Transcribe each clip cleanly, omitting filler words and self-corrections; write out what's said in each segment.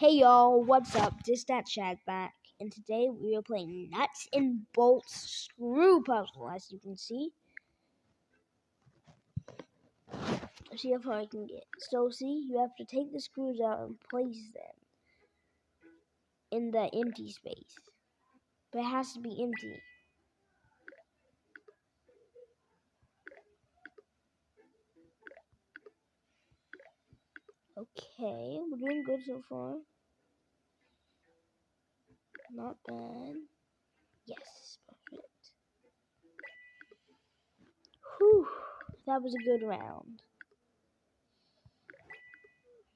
Hey y'all, what's up? This that Shag back, and today we are playing Nuts and Bolts Screw Puzzle. As you can see, see how far I can get. So see, you have to take the screws out and place them in the empty space, but it has to be empty. Okay, we're doing good so far. Not bad. Yes, perfect. Whew, that was a good round.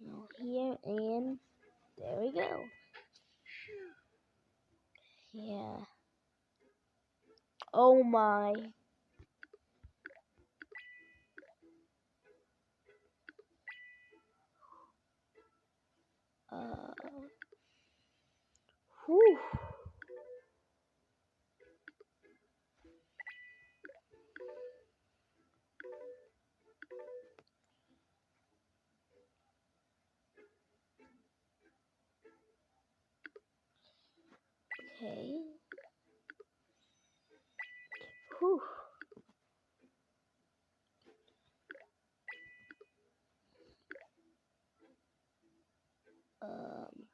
Now here, and there we go. Yeah. Oh my. Whew. Okay. Whew. Um.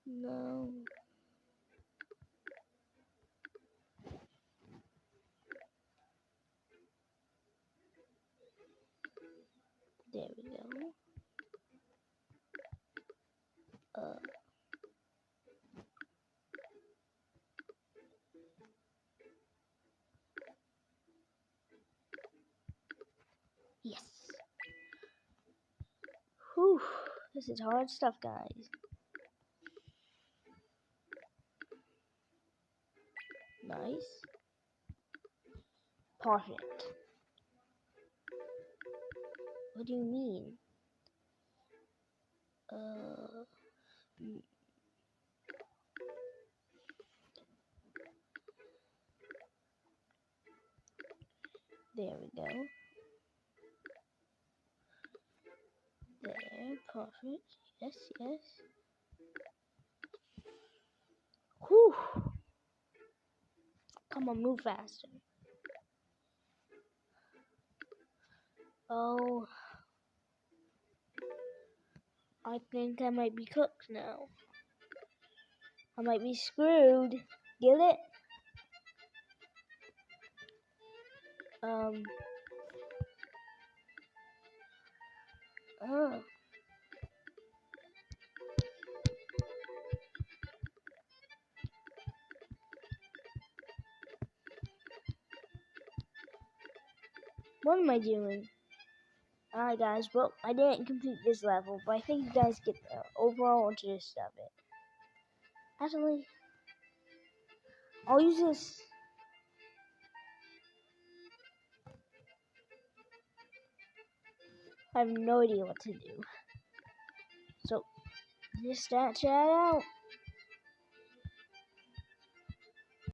No. There we go. Yes. Whew. This is hard stuff, guys. Nice. Perfect. What do you mean? Mm, there we go. There. Perfect. Yes, yes. Whew. Come on, move faster. Oh. I think I might be cooked now. I might be screwed. Get it? Oh. What am I doing? Alright guys, well, I didn't complete this level, but I think you guys get the overall gist of it. Actually, I'll use this. I have no idea what to do. So, just that chat out.